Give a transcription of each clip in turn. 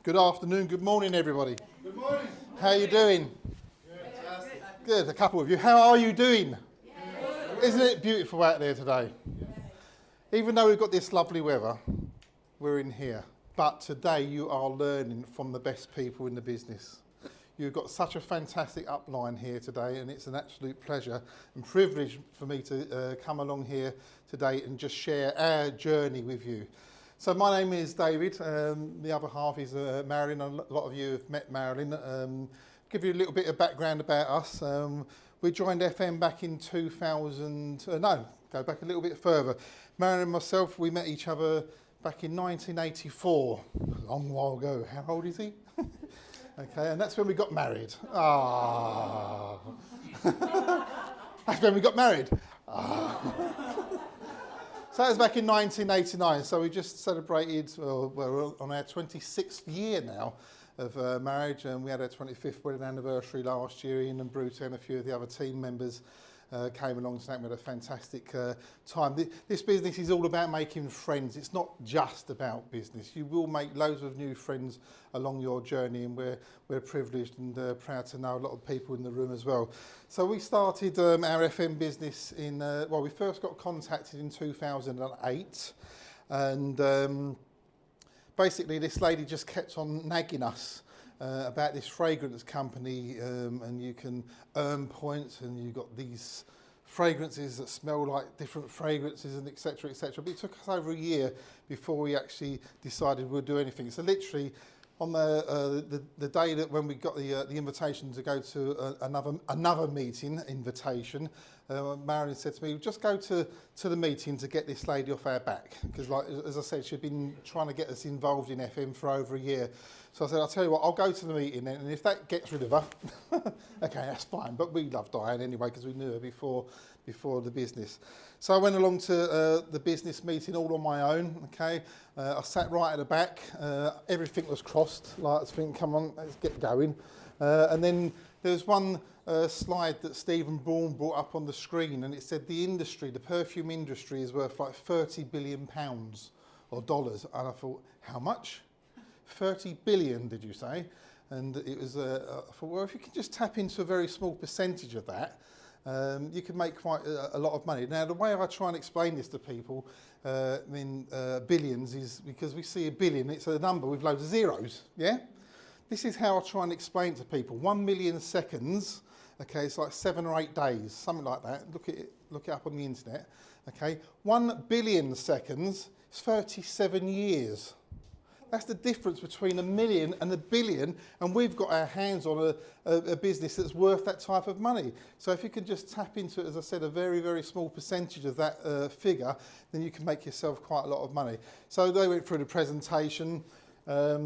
Good afternoon, good morning everybody. Good morning. How are you doing? Fantastic. Good, a couple of you. How are you doing? Good. Isn't it beautiful out there today? Even though we've got this lovely weather, we're in here. But today you are learning from the best people in the business. You've got such a fantastic upline here today, and it's an absolute pleasure and privilege for me to come along here today and just share our journey with you. So my name is David, the other half is Marilyn. A lot of you have met Marilyn. Give you a little bit of background about us. We joined FM back in 2000, go back a little bit further. Marilyn and myself, we met each other back in 1984, a long while ago. How old is he? Okay, and that's when we got married. Ah, that's when we got married. Ah. So that was back in 1989. So we just celebrated, well, we're on our 26th year now of marriage, and we had our 25th wedding anniversary last year. Ian and Bruce and a few of the other team members came along tonight. We had a fantastic time. This business is all about making friends. It's not just about business. You will make loads of new friends along your journey, and we're privileged and proud to know a lot of people in the room as well. So we started our FM business in, we first got contacted in 2008, and basically this lady just kept on nagging us about this fragrance company, and you can earn points, and you've got these fragrances that smell like different fragrances, and etc., etc. But it took us over a year before we actually decided we'd do anything. So literally on the day that when we got the invitation to go to another meeting invitation, Marilyn said to me, just go to the meeting to get this lady off our back, because like as I said, she'd been trying to get us involved in FM for over a year. So I said, I'll tell you what, I'll go to the meeting then, and if that gets rid of her, okay, that's fine. But we love Diane anyway, because we knew her before the business. So I went along to the business meeting all on my own, okay. I sat right at the back, everything was crossed, like I was thinking, come on, let's get going. And then there's one slide that Stephen Bourne brought up on the screen, and it said the perfume industry is worth like £30 billion or dollars. And I thought, how much? 30 billion, did you say? And it was, I thought, well, if you can just tap into a very small percentage of that, you can make quite a lot of money. Now, the way I try and explain this to people in billions is because we see a billion, it's a number with loads of zeros, yeah? This is how I try and explain it to people. 1 million seconds, okay, it's like 7 or 8 days, something like that. Look it up on the internet, okay? 1 billion seconds is 37 years. That's the difference between a million and a billion, and we've got our hands on a business that's worth that type of money. So if you can just tap into, as I said, a very, very small percentage of that figure, then you can make yourself quite a lot of money. So they went through the presentation. I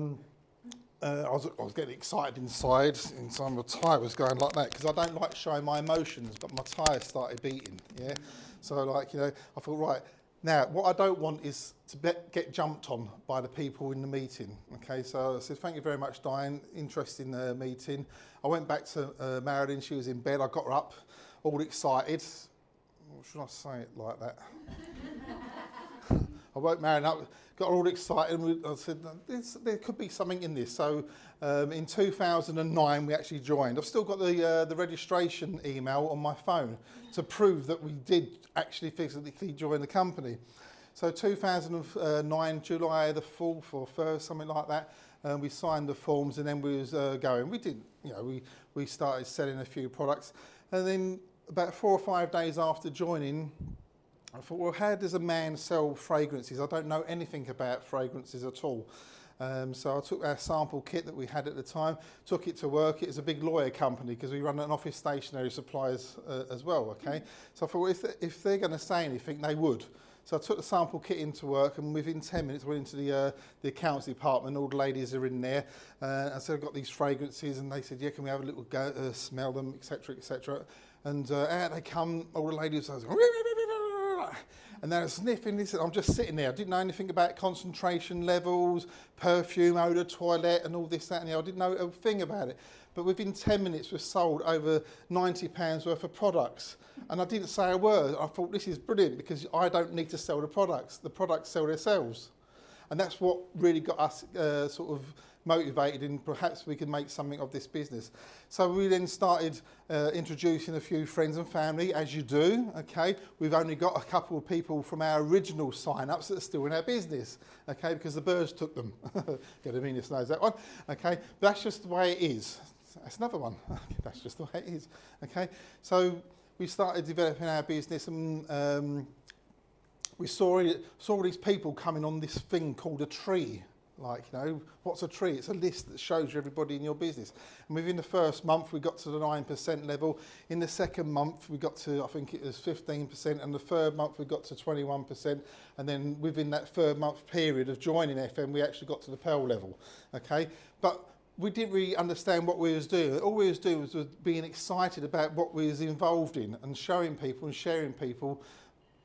was getting excited inside my tyre was going like that, because I don't like showing my emotions, but my tyre started beating, yeah? So like, you know, I thought, right, now, what I don't want is to get jumped on by the people in the meeting. Okay, so I said, thank you very much, Diane, interesting meeting. I went back to Marilyn, she was in bed, I got her up, all excited. What should I say it like that? I woke Marilyn up, got her all excited, and I said, there could be something in this. So in 2009, we actually joined. I've still got the registration email on my phone to prove that we did actually physically join the company. So 2009, July the 4th or 1st, something like that, we signed the forms, and then we was going. We did, you know, we started selling a few products, and then about 4 or 5 days after joining, I thought, well, how does a man sell fragrances? I don't know anything about fragrances at all. So I took our sample kit that we had at the time, took it to work. It was a big lawyer company, because we run an office stationery suppliers as well, okay? So I thought, well, if they're going to say anything, they would. So I took the sample kit into work, and within 10 minutes, I went into the accounts department. All the ladies are in there. I said, I've got these fragrances, and they said, yeah, can we have a little go, smell them, etc., etc. And out they come, all the ladies, I was like, and then I was sniffing this, and I'm just sitting there. I didn't know anything about concentration levels, perfume, odour, toilet, and all this, that, and the other. I didn't know a thing about it. But within 10 minutes, we've sold over £90 worth of products. And I didn't say a word. I thought, this is brilliant, because I don't need to sell the products. The products sell themselves. And that's what really got us sort of motivated and perhaps we could make something of this business. So we then started introducing a few friends and family, as you do, okay? We've only got a couple of people from our original sign-ups that are still in our business, okay, because the birds took them. Beavis knows that one, okay? But that's just the way it is. That's another one. That's just the way it is, okay? So we started developing our business and we saw all these people coming on this thing called a tree. Like, you know, what's a tree? It's a list that shows you everybody in your business. And within the first month, we got to the 9% level. In the second month, we got to, I think it was 15%. And the third month, we got to 21%. And then within that third month period of joining FM, we actually got to the Pearl level, okay? But we didn't really understand what we was doing. All we was doing was being excited about what we was involved in and showing people and sharing people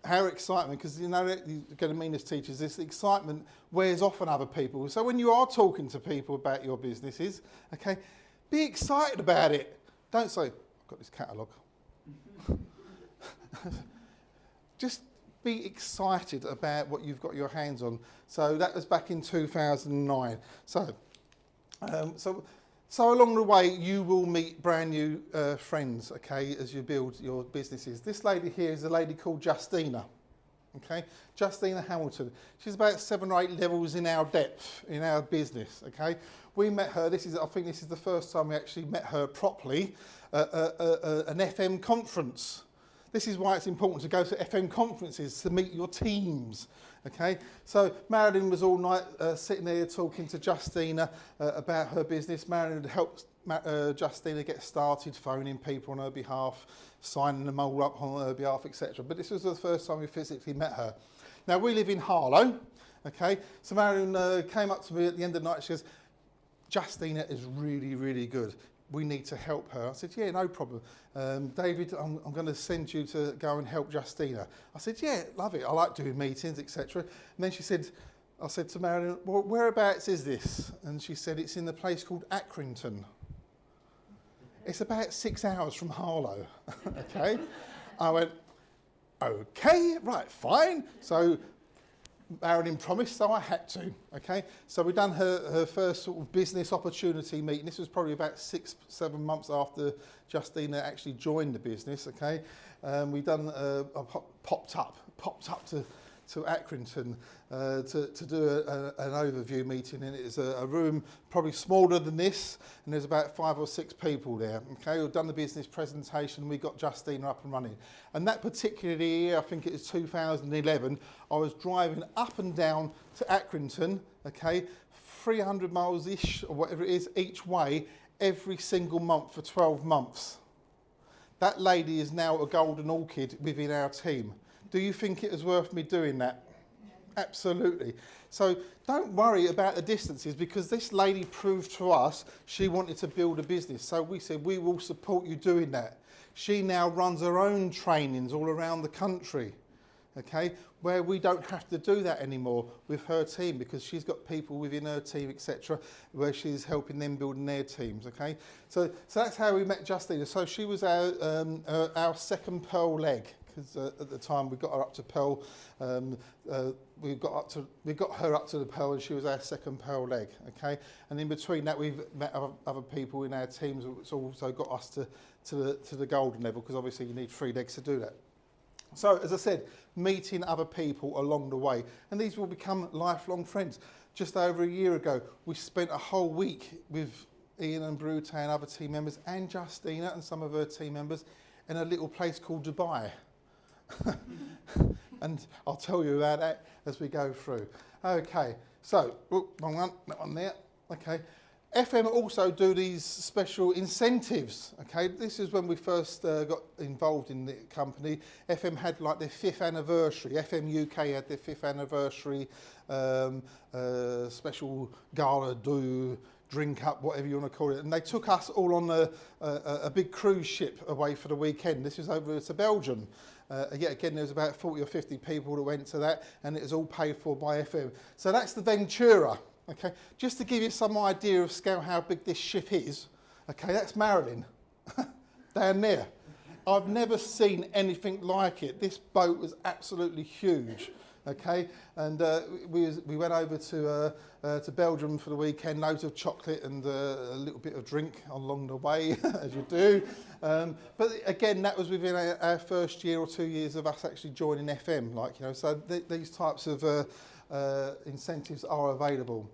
our excitement, because you know, you're going to mean as teachers, this excitement wears off on other people. So when you are talking to people about your businesses, okay, be excited about it. Don't say, I've got this catalogue. Just be excited about what you've got your hands on. So that was back in 2009. So along the way, you will meet brand new friends, okay, as you build your businesses. This lady here is a lady called Justina, okay? Justina Hamilton. She's about 7 or 8 levels in our depth, in our business, okay? We met her, I think this is the first time we actually met her properly, at an FM conference. This is why it's important to go to FM conferences, to meet your teams. Okay, so Marilyn was all night sitting there talking to Justina about her business. Marilyn had helped Justina get started, phoning people on her behalf, signing them all up on her behalf, etc. But this was the first time we physically met her. Now, we live in Harlow, okay, so Marilyn came up to me at the end of the night. She goes, Justina is really, really good. We need to help her. I said, yeah, no problem. David, I'm going to send you to go and help Justina. I said, yeah, love it. I like doing meetings, etc. And then she said, I said to Marilyn, well, whereabouts is this? And she said, it's in the place called Accrington. It's about 6 hours from Harlow, okay? I went, okay, right, fine. So Marilyn promised, so I had to, okay? So we'd done her first sort of business opportunity meeting. This was probably about 6-7 months after Justina actually joined the business, okay? We'd done, popped up to Accrington to do an overview meeting, and it was a room probably smaller than this, and there's about 5 or 6 people there. Okay, we've done the business presentation, we got Justina up and running. And that particular year, I think it was 2011, I was driving up and down to Accrington, okay, 300 miles-ish, or whatever it is, each way, every single month for 12 months. That lady is now a golden orchid within our team. Do you think it was worth me doing that? Absolutely. So don't worry about the distances, because this lady proved to us she wanted to build a business. So we said, we will support you doing that. She now runs her own trainings all around the country, okay, where we don't have to do that anymore with her team, because she's got people within her team, etc., where she's helping them building their teams, okay. So that's how we met Justina. So she was our second Pearl leg. Because at the time we got her up to Pearl, we got her up to the Pearl, and she was our second Pearl leg, okay? And in between that, we've met other people in our teams, which also got us to the golden level, because obviously you need 3 legs to do that. So, as I said, meeting other people along the way, and these will become lifelong friends. Just over a year ago, we spent a whole week with Ian and Brute and other team members, and Justina and some of her team members, in a little place called Dubai. And I'll tell you about that as we go through. Okay, so, wrong one, that one there. Okay, FM also do these special incentives. Okay, this is when we first got involved in the company. FM had like their 5th anniversary. FM UK had their 5th anniversary special gala do, drink up, whatever you want to call it. And they took us all on a big cruise ship away for the weekend. This was over to Belgium. Yet again, there was about 40 or 50 people that went to that, and it was all paid for by FM. So that's the Ventura, okay? Just to give you some idea of scale how big this ship is, okay, that's Marilyn, down there. I've never seen anything like it. This boat was absolutely huge, Okay, and we went over to Belgium for the weekend. Loads of chocolate and a little bit of drink along the way, as you do. But again, that was within our first year or 2 years of us actually joining FM. So these types of incentives are available.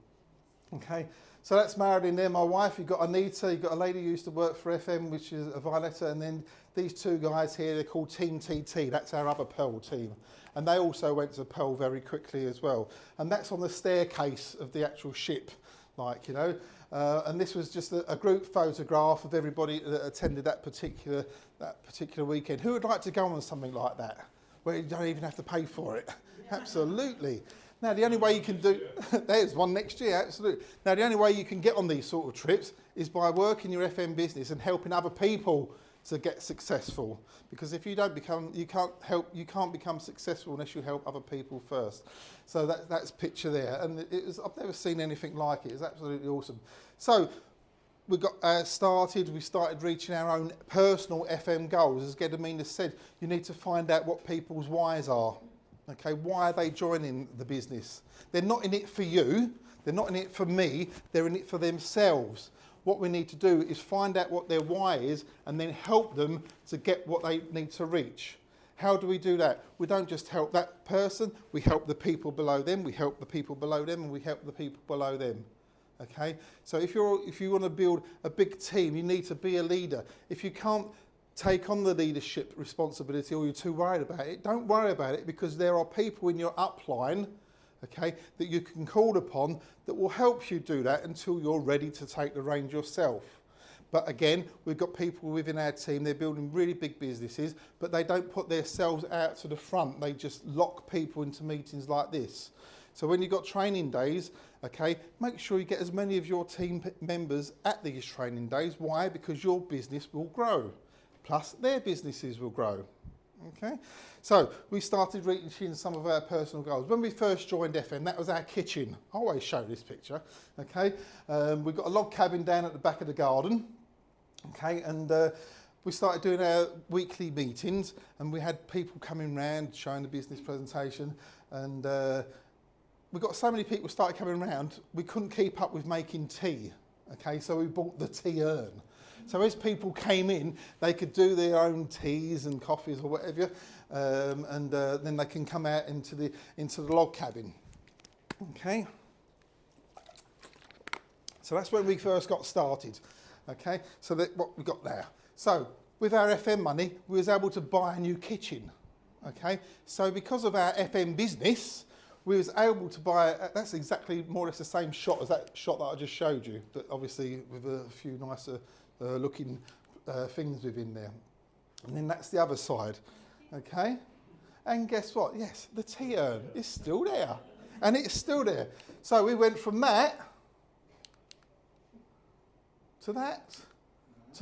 Okay, so that's Marilyn there, my wife. You've got Anita, you've got a lady who used to work for FM, which is a Violetta, and then these two guys here, they're called Team TT. That's our other Pearl team. And they also went to Pearl very quickly as well. And that's on the staircase of the actual ship, and this was just a group photograph of everybody that attended that particular weekend. Who would like to go on something like that, where you don't even have to pay for it? Absolutely. Now, the only way you can do... There's one next year, absolutely. Now, the only way you can get on these sort of trips is by working your FM business and helping other people to get successful. Because if you don't you can't become successful unless you help other people first. So that's picture there. And I've never seen anything like it. It's absolutely awesome. So we got started. We started reaching our own personal FM goals. As Gedamina said, you need to find out what people's whys are. Okay, why are they joining the business? They're not in it for you, they're not in it for me, they're in it for themselves. What we need to do is find out what their why is and then help them to get what they need to reach. How do we do that? We don't just help that person, we help the people below them, we help the people below them, and we help the people below them. Okay, so if you want to build a big team, you need to be a leader. If you can't take on the leadership responsibility or you're too worried about it, don't worry about it, because there are people in your upline, okay, that you can call upon that will help you do that until you're ready to take the reins yourself. But again, we've got people within our team, they're building really big businesses, but they don't put themselves out to the front. They just lock people into meetings like this. So when you've got training days, okay, make sure you get as many of your team members at these training days. Why? Because your business will grow. Plus their businesses will grow. Okay, so we started reaching some of our personal goals. When we first joined FM, that was our kitchen. I always show this picture. Okay, we've got a log cabin down at the back of the garden. Okay, and we started doing our weekly meetings, and we had people coming round showing the business presentation, and we got so many people started coming around, we couldn't keep up with making tea. Okay, so we bought the tea urn. So as people came in, they could do their own teas and coffees or whatever, and then they can come out into the log cabin. Okay. So that's when we first got started. Okay. So that's what we got there. So with our FM money, we was able to buy a new kitchen. Okay. So because of our FM business, we was able to buy, that's exactly more or less the same shot as that shot that I just showed you, but obviously with a few nicer looking things within there. And then that's the other side, okay? And guess what? Yes, the tea urn is still there, and it's still there. So we went from that to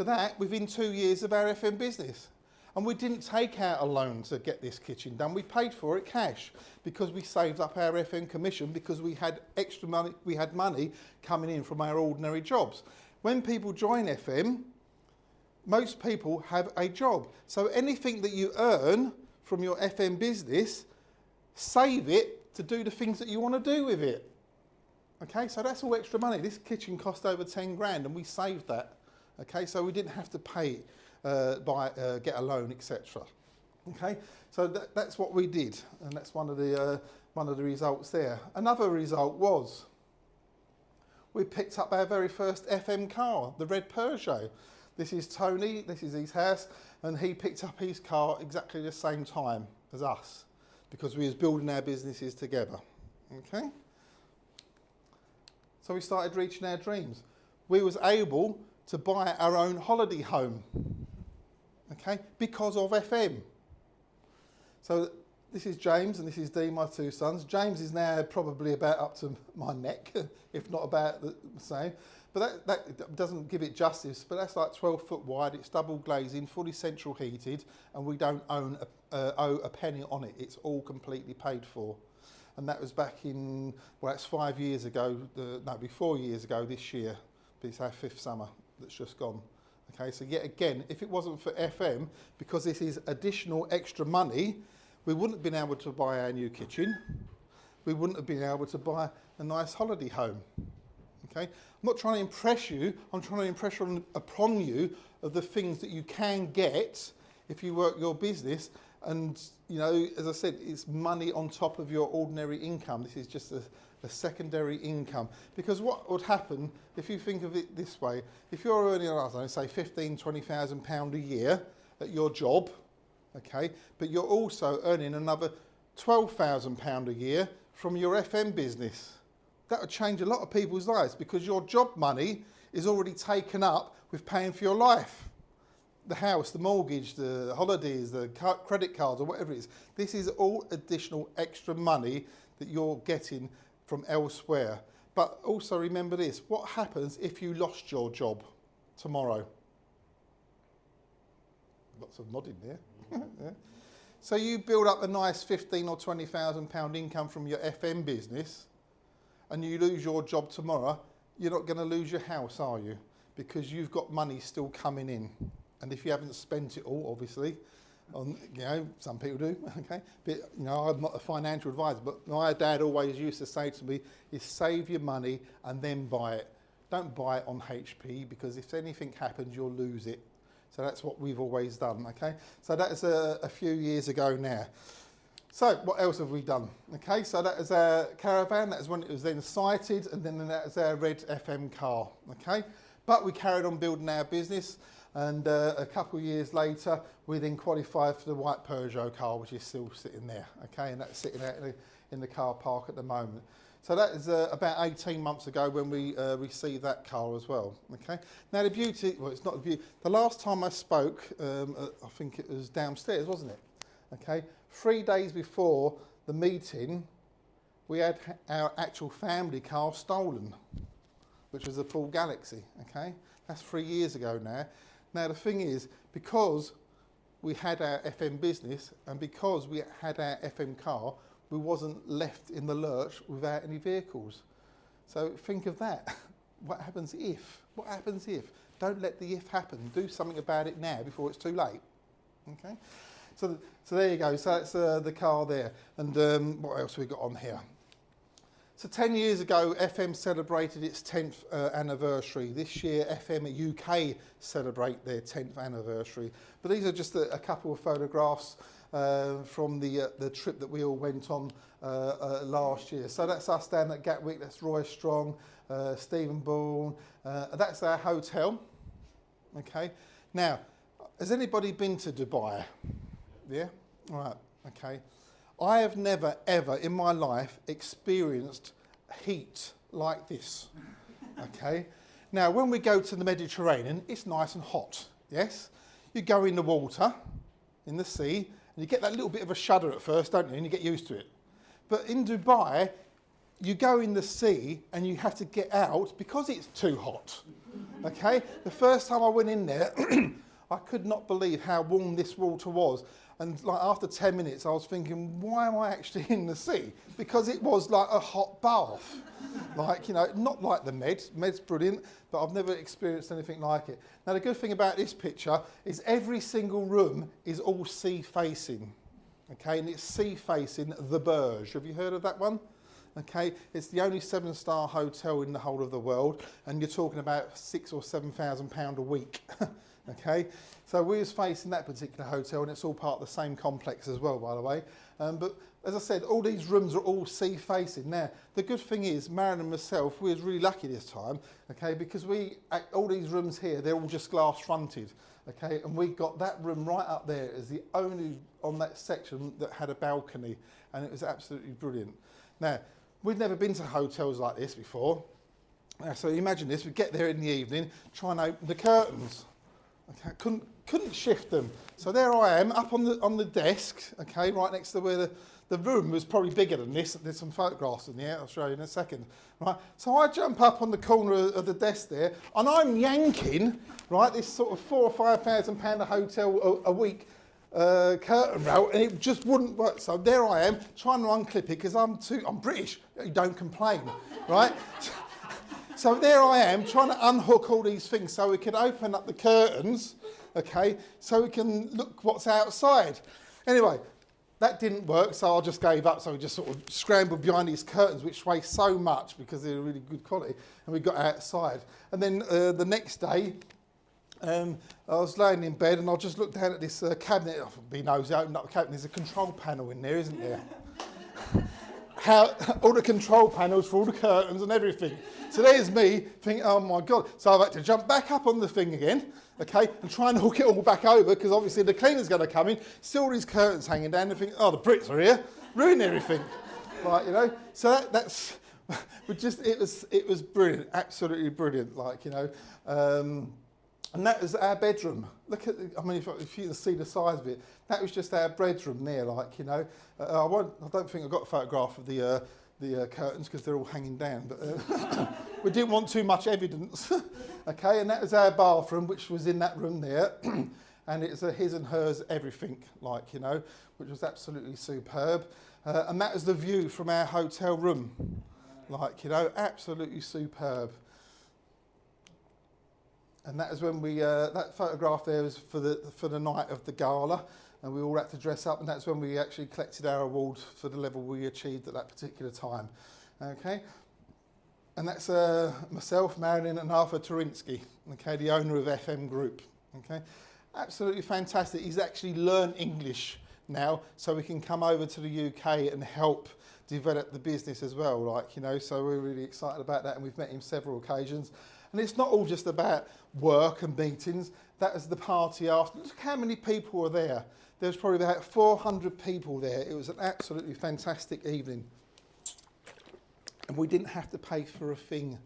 that within 2 years of our FM business. And we didn't take out a loan to get this kitchen done. We paid for it cash because we saved up our FM commission, because we had extra money, we had money coming in from our ordinary jobs. When people join FM, most people have a job. So anything that you earn from your FM business, save it to do the things that you want to do with it. Okay, so that's all extra money. This kitchen cost over 10 grand and we saved that. Okay, so we didn't have to pay get a loan, etc. Okay, so that's what we did, and that's one of the results there. Another result was we picked up our very first FM car, the red Peugeot. This is Tony, this is his house, and he picked up his car exactly the same time as us, because we was building our businesses together. Okay, so we started reaching our dreams. We was able to buy our own holiday home, okay, because of FM. So this is James and this is Dean, my two sons. James is now probably about up to my neck, if not about the same. But that doesn't give it justice, but that's like 12 foot wide, it's double glazing, fully central heated, and we don't owe a penny on it. It's all completely paid for. And that was back in, well, that's 5 years ago, no, 4 years ago this year, but it's our 5th summer that's just gone. Okay, so yet again, if it wasn't for FM, because this is additional extra money, we wouldn't have been able to buy our new kitchen. We wouldn't have been able to buy a nice holiday home. Okay? I'm not trying to impress you. I'm trying to impress upon you of the things that you can get if you work your business. And, you know, as I said, it's money on top of your ordinary income. This is just a secondary income. Because what would happen, if you think of it this way, if you're earning, I don't know, say £15,000-20,000 a year at your job, okay, but you're also earning another £12,000 a year from your FM business. That would change a lot of people's lives because your job money is already taken up with paying for your life. The house, the mortgage, the holidays, the credit cards or whatever it is. This is all additional extra money that you're getting from elsewhere. But also remember this, what happens if you lost your job tomorrow? Lots of nodding there. Yeah. So you build up a nice £15,000 or £20,000 income from your FM business and you lose your job tomorrow, you're not going to lose your house, are you? Because you've got money still coming in. And if you haven't spent it all, obviously, on, you know, some people do, okay? But, you know, I'm not a financial advisor, but my dad always used to say to me, is save your money and then buy it. Don't buy it on HP because if anything happens, you'll lose it. So that's what we've always done, okay? So that is a few years ago now. So what else have we done? Okay, so that is our caravan. That is when it was then sighted, and then that is our red FM car, okay? But we carried on building our business, and a couple of years later, we then qualified for the white Peugeot car, which is still sitting there, okay? And that's sitting out in the car park at the moment. So that is about 18 months ago when we received that car as well, okay? Now the beauty, well, it's not the beauty. The last time I spoke, I think it was downstairs, wasn't it? Okay, 3 days before the meeting, we had our actual family car stolen, which was a full Galaxy, okay? That's 3 years ago now. Now the thing is, because we had our FM business and because we had our FM car, we wasn't left in the lurch without any vehicles. So think of that. What happens if? What happens if? Don't let the if happen. Do something about it now before it's too late. Okay? So there you go. So that's the car there. And what else have we got on here? So 10 years ago, FM celebrated its 10th anniversary. This year, FM UK celebrate their 10th anniversary. But these are just a couple of photographs from the trip that we all went on last year. So that's us down at Gatwick. That's Roy Strong, Stephen Bourne. That's our hotel. Okay. Now, has anybody been to Dubai? Yeah? All right. Okay. I have never, ever in my life experienced heat like this, okay? Now, when we go to the Mediterranean, it's nice and hot, yes? You go in the water, in the sea, and you get that little bit of a shudder at first, don't you? And you get used to it. But in Dubai, you go in the sea and you have to get out because it's too hot, okay? The first time I went in there, I could not believe how warm this water was. And like after 10 minutes, I was thinking, why am I actually in the sea? Because it was like a hot bath. Like, you know, not like the Med. Med's brilliant, but I've never experienced anything like it. Now, the good thing about this picture is every single room is all sea facing. Okay, and it's sea facing the Burj. Have you heard of that one? Okay, it's the only 7-star hotel in the whole of the world, and you're talking about £6,000 or £7,000 a week. Okay, so we was facing that particular hotel, and it's all part of the same complex as well, by the way. But as I said, all these rooms are all sea facing. Now, the good thing is, Marilyn and myself, we was really lucky this time, okay, because all these rooms here, they're all just glass fronted, okay, and we got that room right up there as the only on that section that had a balcony, and it was absolutely brilliant. Now, we'd never been to hotels like this before. So imagine this, we get there in the evening, try and open the curtains. Okay, couldn't shift them. So there I am, up on the desk, okay, right next to where the room was probably bigger than this. There's some photographs in there, I'll show you in a second. Right, so I jump up on the corner of the desk there, and I'm yanking, right, this sort of £4,000 or £5,000 a hotel a week curtain rail, and it just wouldn't work. So there I am, trying to unclip it, because I'm British, you don't complain, right? So there I am, trying to unhook all these things so we can open up the curtains, okay, so we can look what's outside. Anyway, that didn't work, so I just gave up. So we just sort of scrambled behind these curtains, which weigh so much because they're really good quality, and we got outside. And then the next day, I was laying in bed and I just looked down at this cabinet. I've been nosy, opened up the cabinet. There's a control panel in there, isn't there? All the control panels for all the curtains and everything. So there's me thinking, oh my God. So I've had to jump back up on the thing again, okay, and try and hook it all back over because obviously the cleaner's going to come in, see all these curtains hanging down and think, oh, the Brits are here, ruin everything. Like, you know, so that's, but just, it was brilliant, absolutely brilliant, like, you know. And that was our bedroom. Look at, I mean, if you can see the size of it, that was just our bedroom there, like, you know. I don't think I got a photograph of the curtains because they're all hanging down, but we didn't want too much evidence. Okay, and that was our bathroom, which was in that room there, and it's a his and hers everything, like, you know, which was absolutely superb. And that was the view from our hotel room, like, you know, absolutely superb. And that is when we, that photograph there was for the night of the gala, and we all had to dress up, and that's when we actually collected our award for the level we achieved at that particular time. Okay, and that's myself, Marilyn, and Arthur Torinsky, okay, the owner of FM Group. Okay, absolutely fantastic. He's actually learned English now, so we can come over to the UK and help develop the business as well. Like, you know, so we're really excited about that, and we've met him several occasions. And it's not all just about work and meetings. That was the party after. Look how many people were there. There was probably about 400 people there. It was an absolutely fantastic evening. And we didn't have to pay for a thing.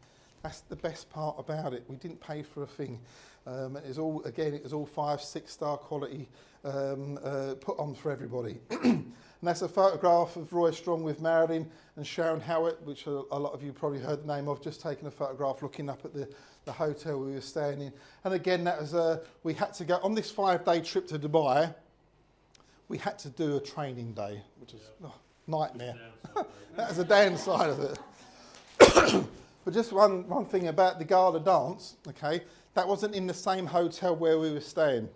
That's the best part about it. We didn't pay for a thing. It was all, again, it was all 5-6 star quality put on for everybody. And that's a photograph of Roy Strong with Marilyn and Sharon Howard, which a lot of you probably heard the name of, just taking a photograph looking up at the hotel we were staying in. And again, that was we had to go, on this 5-day trip to Dubai, we had to do a training day, which was nightmare. That was a downside of it. But just one thing about the gala dance, okay, that wasn't in the same hotel where we were staying.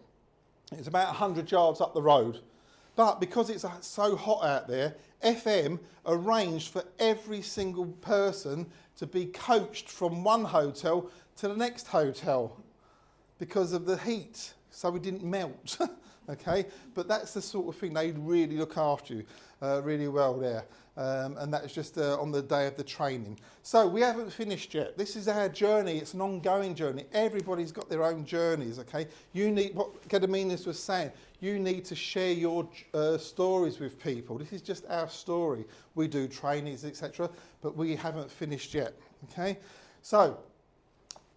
It was about 100 yards up the road. But because it's so hot out there, FM arranged for every single person to be coached from one hotel to the next hotel because of the heat, so we didn't melt. Okay, but that's the sort of thing, they really look after you really well there. And that was just on the day of the training. So we haven't finished yet. This is our journey. It's an ongoing journey. Everybody's got their own journeys, okay? You need, what Gediminas was saying, you need to share your stories with people. This is just our story. We do trainings, etc., but we haven't finished yet, okay? So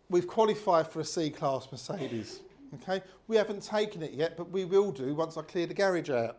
we've qualified for a C-Class Mercedes. Okay, we haven't taken it yet, but we will do once I clear the garage out.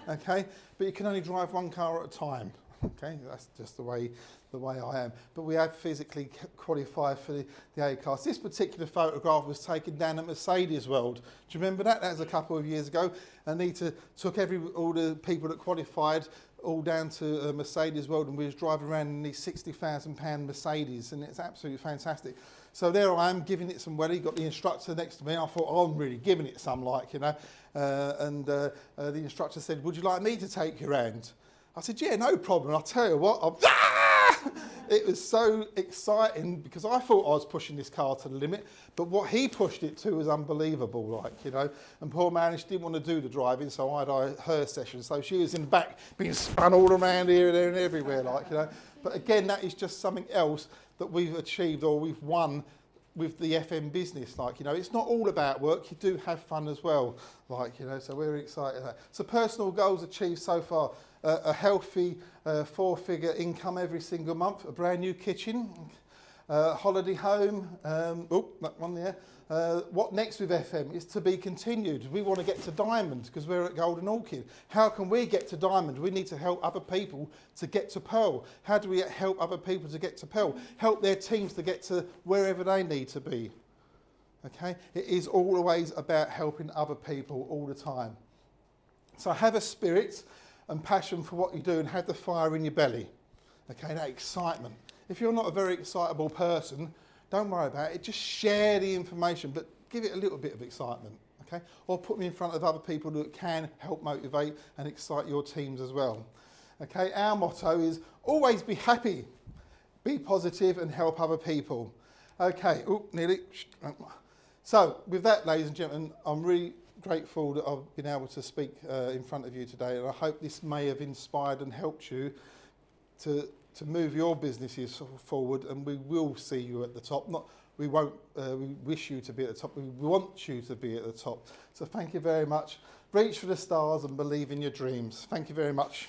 Okay, but you can only drive one car at a time. Okay, that's just the way I am. But we have physically qualified for the A-Class. This particular photograph was taken down at Mercedes World. Do you remember that? That was a couple of years ago. Anita took all the people that qualified all down to Mercedes World, and we was driving around in these £60,000 Mercedes, and it's absolutely fantastic. So there I am, giving it some welly, got the instructor next to me. I thought, oh, I'm really giving it some, like, you know. The instructor said, would you like me to take your hand? I said, yeah, no problem. I'll tell you what, it was so exciting because I thought I was pushing this car to the limit, but what he pushed it to was unbelievable, like, you know. And poor man, she didn't want to do the driving, so I had her session. So she was in the back being spun all around here, there and everywhere, like, you know. But again, that is just something else that we've achieved or we've won with the FM business. Like, you know, it's not all about work. You do have fun as well, like, you know, so we're excited about that. So personal goals achieved so far. A healthy 4-figure income every single month, a brand new kitchen, holiday home, that one there. What next with FM is to be continued. We want to get to Diamond because we're at Golden Orchid. How can we get to Diamond? We need to help other people to get to Pearl. How do we help other people to get to Pearl? Help their teams to get to wherever they need to be. Okay? It is always about helping other people all the time. So have a spirit and passion for what you do and have the fire in your belly. Okay, that excitement. If you're not a very excitable person, don't worry about it. Just share the information, but give it a little bit of excitement. okay? Or put them in front of other people that can help motivate and excite your teams as well. Okay, our motto is always be happy, be positive and help other people. Okay, nearly. So with that, ladies and gentlemen, I'm really grateful that I've been able to speak in front of you today, and I hope this may have inspired and helped you to move your businesses forward, and we will see you at the top. We won't, we wish you to be at the top, we want you to be at the top. So thank you very much. Reach for the stars and believe in your dreams. Thank you very much.